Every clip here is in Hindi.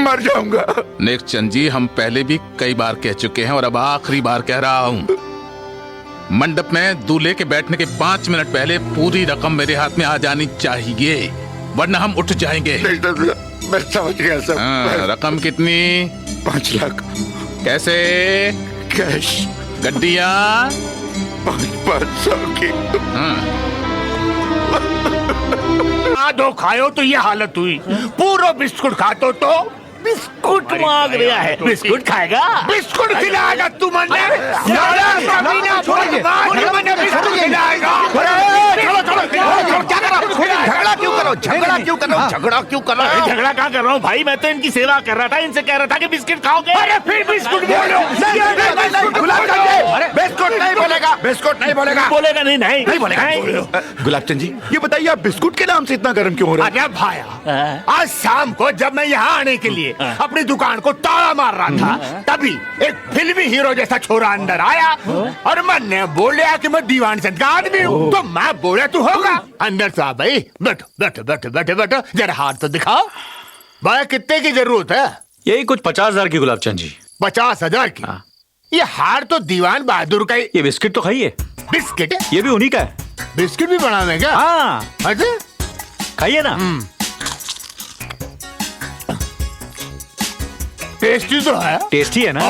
मर जाऊंगा। नेक चंद जी, हम पहले भी कई बार कह चुके हैं और अब आखिरी बार कह रहा हूँ, मंडप में दूल्हे के बैठने के 5 मिनट पहले पूरी रकम मेरे हाथ में आ जानी चाहिए, वरना हम उठ जाएंगे। मैं समझ गया सब। रकम कितनी? 5 लाख। कैसे? कैश। गड्डियाँ? 500 की। दो खायो तो ये हालत हुई, पूरा बिस्कुट खातो तो बिस्कुट मांग रहा है। बिस्कुट खाएगा? बिस्कुट खिलाएगा तू मन्ने? झगड़ा क्यों करो? झगड़ा क्यों करो? झगड़ा क्यों करो? झगड़ा कहाँ कर रहा हूँ भाई, मैं तो इनकी सेवा कर रहा था, इनसे कह रहा था कि बिस्किट खाओगे। अरे फिर बिस्कुट बोलो। बिस्कुट नहीं बोलेगा, बिस्कुट नहीं बोलेगा, बोलेगा नहीं, नहीं बोलेगा। गुलाब चंद जी, ये बताइए आप बिस्कुट के नाम से इतना गर्म क्यों हो रहा है? अरे भाया, आज शाम को जब मैं यहाँ आने के लिए अपनी दुकान को ताला मार रहा था, तभी एक फिल्मी हीरो जैसा छोरा अंदर आया और मैंने बोला कि मैं दीवान चंद का आदमी हूँ। तो मैं बोला तू होगा। अंदर से आ भाई, बैठो बैठो बैठो बैठो बैठो, जरा हाथ तो दिखाओ। भाई कितने की जरूरत है? यही कुछ 50,000 की गुलाब चंद जी। 50,000 की? ये हार तो दीवान बहादुर का ही। ये बिस्किट तो खाइए। बिस्किट? ये भी उन्हीं का है। बिस्किट भी बनाने क्या? हाँ, अच्छा खाइए ना। टेस्टी तो है। टेस्टी है ना?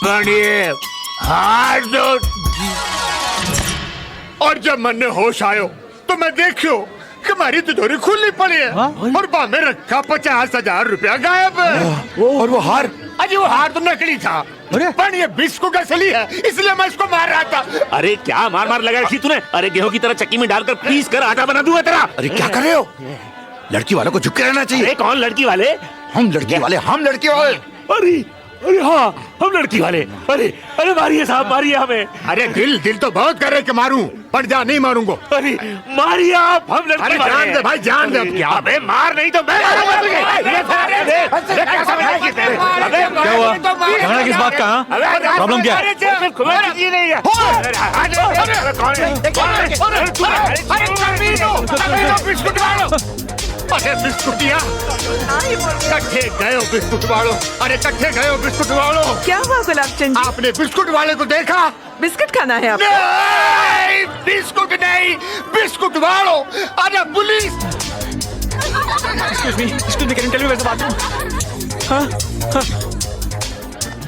बढ़िया। हार दो। और जब मन में होश आयो तो मैं देखियो कि हमारी तिजोरी खुली पड़ी है और बामे रखा 50,000 रुपया गायब है। और वो हार? अजी वो हार तो नकली था, पर ये बिस्कुट असली है, इसलिए मैं इसको मार रहा था। अरे क्या मार मार लगा रखी तूने? अरे गेहूं की तरह चक्की में डालकर पीस कर आटा बना दूंगा तेरा। अरे क्या कर रहे हो? लड़की वालों को झुक के रहना चाहिए। कौन लड़की वाले? हम लड़की वाले, हम लड़की वाले। अरे अरे हाँ, हम लड़की वाले। अरे अरे मारिए साहब, मारिए हमें। अरे दिल तो बहुत कर रहे कि मारूं, पर जा नहीं मारूंगा। अरे मारिए आप, हम लड़की वाले। जान दे भाई, जान दे। अब क्या? अबे मार नहीं तो मैं क्या हुआ? झगड़ा किस बात का? प्रॉब्लम क्या है? अरे बिस्कुटिया कट्ठे गए हो बिस्कुट वालों। अरे कट्ठे गए हो बिस्कुट वालों। क्या हुआ गुलाब चंद? आपने बिस्कुट वाले को देखा? बिस्किट खाना है आपको? नहीं, बिस्कुट नहीं, बिस्कुट वालों। अरे police! Excuse me, can you tell me where's the bathroom? हाँ?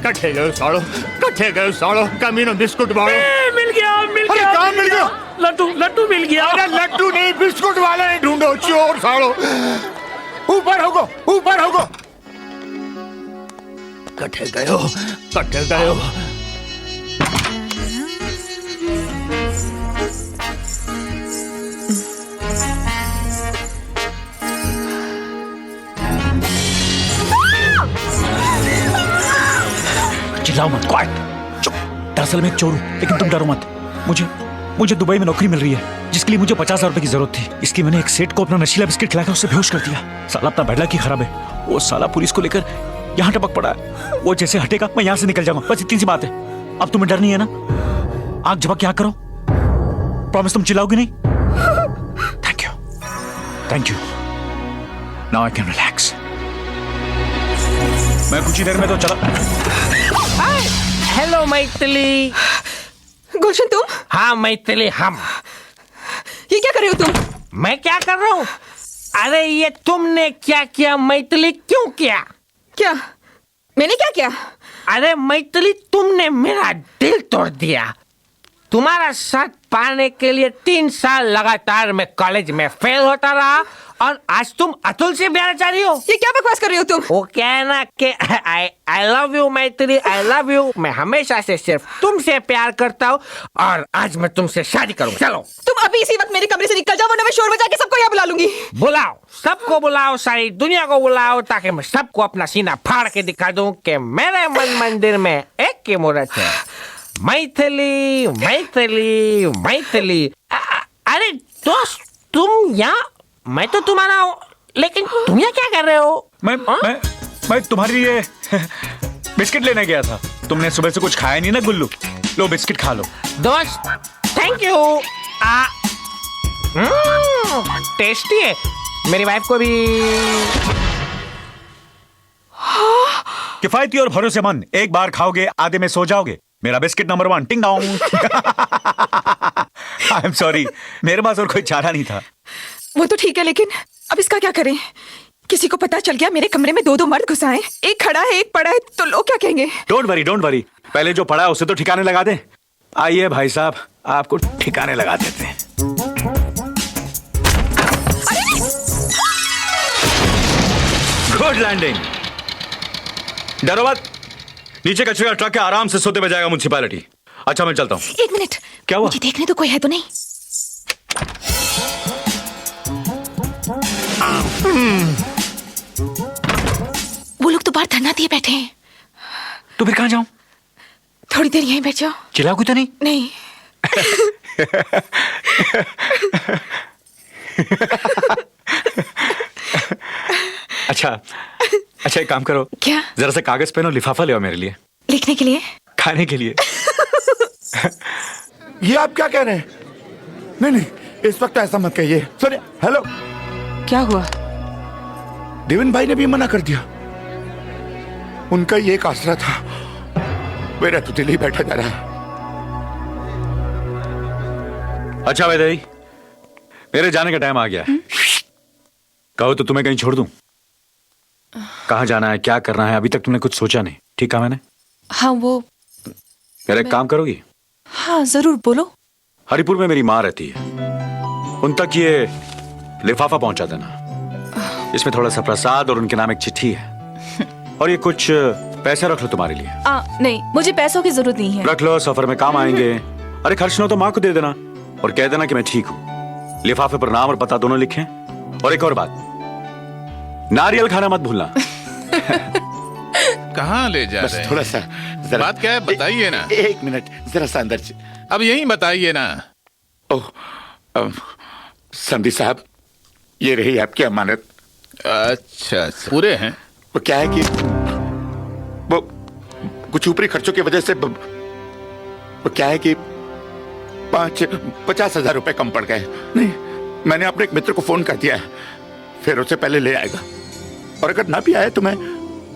कट्ठे गए साड़ो, कट्ठे गए साड़ो, कमीनों बिस्कुट वालों। मिल गया, मिल अरे कहाँ मिल गया? लड्डू मिल गया। अरे लड्डू नहीं, बिस्कुट वाले नहीं, ढूंढो चोर साड़ो। ऊपर होगो, ऊपर होगो। कट्ठे गए हो, कट्ठे गए हो। चिल्लाओ मत, क्वाइट, चुप। दरअसल मैं एक चोर हूँ, लेकिन तुम डरो मत। मुझे दुबई में नौकरी मिल रही है, जिसके लिए मुझे 50,000 रुपए की जरूरत थी। इसलिए मैंने एक सेठ को अपना नशीला बिस्किट खिलाकर उससे बेहोश कर दिया। साला अपना बैडलक ही खराब है। वो साला पुलिस को लेकर यहाँ टपक पड़ा है। वो जैसे हटेगा मैं यहाँ से निकल जाऊंगा, बस इतनी सी बात है। अब तुम्हें डर नहीं है ना? आग झपक के आग करो। प्रॉमिस तुम चिल्लाओगी नहीं? Thank you, thank you. Now I can relax. मैं कुछ ही देर में तो चला। हेलो मैथिली। गुलशन तुम? हाँ मैथिली, हम। ये क्या कर रहे हो तुम? मैं क्या कर रहा हूँ? अरे ये तुमने क्या किया मैथिली? क्यों किया? क्या मैंने क्या किया? अरे मैथिली, तुमने मेरा दिल तोड़ दिया। तुम्हारा साथ पाने के लिए 3 साल लगातार मैं कॉलेज में फेल होता रहा और आज तुम अतुल से प्यार चाह रही हो। ये क्या बकवास कर रही हो तुम? वो क्या है ना कि I love you Maithili, I love you. मैं हमेशा से सिर्फ तुमसे प्यार करता हूँ और आज मैं तुमसे शादी करूँ। चलो तुम अभी इसी वक्त मेरे कमरे से निकल जाओ, वरना मैं शोर बजा के सबको यहाँ बुला लूंगी। बुलाओ, सबको बुलाओ, सारी दुनिया को बुलाओ, ताकि मैं सबको अपना सीना फाड़ के दिखा दूं कि मेरे मन मंदिर में एक की मूर्त है। मैथिली मैथिली मैथिली। अरे दोस्त, तुम यहाँ, मैं तो तुम्हारा हूँ, लेकिन तुम यहाँ क्या कर रहे हो? मैं तुम्हारी ये बिस्किट लेने गया था। तुमने सुबह से कुछ खाया नहीं ना गुल्लू? लो बिस्किट खा लो। दोस्त थैंक यू। टेस्टी है। मेरी वाइफ को भी। किफायती और भरोसेमंद, एक बार खाओगे आधे में सो जाओगे। मेरा बिस्किट नंबर 1, टिंग डोंग। आई एम सॉरी, मेरे पास और कोई चारा नहीं था। वो तो ठीक है, लेकिन अब इसका क्या करें? किसी को पता चल गया मेरे कमरे में 2 मर्द घुस आए, एक खड़ा है एक पड़ा है, तो लोग क्या कहेंगे? डोंट वरी, पहले जो पड़ा है उसे तो ठिकाने लगा दे। आइए भाई साहब, आपको ठिकाने लगा देते हैं। Good landing. डरो मत, नीचे कचरे का ट्रक है, आराम से सोते हुए जाएगा म्युनिसिपैलिटी। अच्छा मैं चलता हूँ। 1 मिनट, क्या हुआ? मुझे देखने तो कोई है तो नहीं? वो लोग तो बाहर धरना दिए बैठे हैं। तो फिर कहाँ जाऊं? थोड़ी देर यहीं बैठ जाओ। चिल्लाओगे तो नहीं? नहीं। अच्छा एक काम करो। क्या? जरा सा कागज पेन और लिफाफा ले आओ मेरे लिए। लिखने के लिए? खाने के लिए। ये आप क्या कह रहे हैं? नहीं, इस वक्त ऐसा मत कहिए। सुनिए, हेलो। क्या हुआ? देवेन भाई ने भी मना कर दिया। उनका ये एक आसरा था। मेरा तो दिल ही बैठा जा रहा है। अच्छा वैदेही, मेरे जाने का टाइम आ गया है। कहो तो तुम्हें कहीं छोड़ दूं? कहाँ जाना है, क्या करना है, अभी तक तुमने कुछ सोचा नहीं। ठीक कहा मैंने? हाँ वो मेरा एक काम करोगी? हाँ जरूर, बोलो। हरिपुर में मेरी माँ रहती है, उन तक ये लिफाफा पहुंचा देना। इसमें थोड़ा सा प्रसाद और उनके नाम एक चिट्ठी है, और ये कुछ पैसे रख लो तुम्हारे लिए। नहीं, मुझे पैसों की जरूरत नहीं है। रख लो, सफर में काम आएंगे। अरे खर्च ना तो माँ को दे देना और कह देना कि मैं ठीक हूँ। लिफाफे पर नाम और पता दोनों लिखें। और एक और बात, नारियल खाना मत भूलना। कहाँ ले जा बस रहे हैं? थोड़ा सा, जरा बात क्या है बताइए ना। 1 मिनट, जरा सा अंदर अब यही बताइए ना। ओह, समधी साहब, ये रही आपकी अमानत। अच्छा, पूरे हैं? वो क्या है कि वो कुछ ऊपरी खर्चों की वजह से वो क्या है कि 50,000 रुपए कम पड़ गए। नहीं, मैंने अपने एक मित्र को फोन कर दिया है, फिर उससे पहले ले आएगा। और अगर ना भी आए तो मैं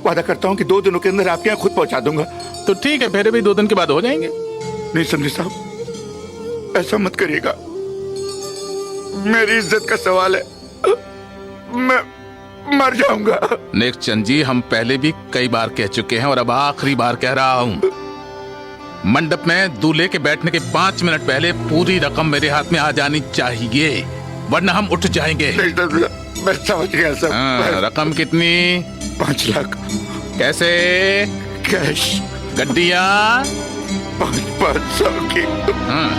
वादा करता हूं कि 2 दिनों के अंदर आपके यहाँ खुद पहुंचा दूंगा। तो ठीक है, फिर भी 2 दिन के बाद हो जाएंगे। नहीं समझी साहब, ऐसा मत करिएगा, मेरी इज्जत का सवाल है, मैं मर जाऊंगा। नेकचंद जी, हम पहले भी कई बार कह चुके हैं और अब आखिरी बार कह रहा हूं, मंडप में दूल्हे के बैठने के 5 मिनट पहले पूरी रकम मेरे हाथ में आ जानी चाहिए, वरना हम उठ जाएंगे। नहीं, मैं समझ गया सब। रकम कितनी? 5 लाख। कैसे? कैश। गड्डियां? 500 की। हाँ।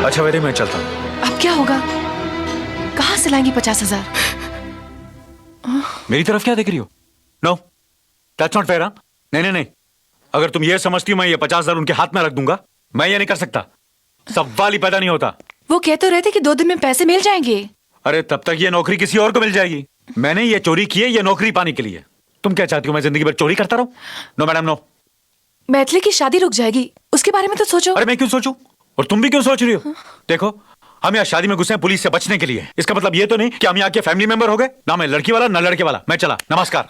अच्छा वैदे, मैं चलता हूँ। अब क्या होगा? कहाँ से लाएंगी 50,000? मेरी तरफ क्या देख रही हो? No, that's not fair. नहीं, अगर तुम ये समझती हो मैं ये 50,000 उनके हाथ में रख दूंगा, मैं ये नहीं कर सकता। सवाल ही पैदा नहीं होता। वो कह तो रहे थे कि 2 दिन में पैसे मिल जाएंगे। अरे तब तक ये नौकरी किसी और को मिल जाएगी। मैंने ये चोरी की है ये नौकरी पाने के लिए। तुम क्या चाहती हो, मैं जिंदगी भर चोरी करता रहूं? No madam, no. मैथिली की शादी रुक जाएगी, उसके बारे में तो सोचो। अरे मैं क्यों सोचूं? और तुम भी क्यों सोच रही हो? देखो, हम यहाँ शादी में घुसे हैं पुलिस से बचने के लिए। इसका मतलब ये तो नहीं कि हम यहाँ के फैमिली मेंबर हो गए। ना मैं लड़की वाला ना लड़के वाला। मैं चला, नमस्कार।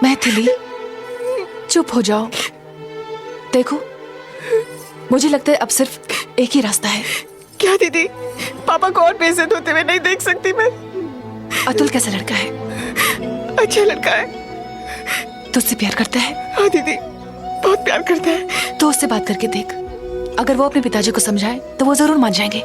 मैथिली, चुप हो जाओ। देखो, मुझे लगता है अब सिर्फ एक ही रास्ता है। क्या दीदी, पापा को और बेइज्जत होते हुए नहीं देख सकती मैं। अतुल कैसा लड़का है? अच्छा लड़का है। तुझसे प्यार करता है? हाँ दीदी, बहुत प्यार करता है। तो उससे बात करके देख, अगर वो अपने पिताजी को समझाए तो वो जरूर मान जाएंगे।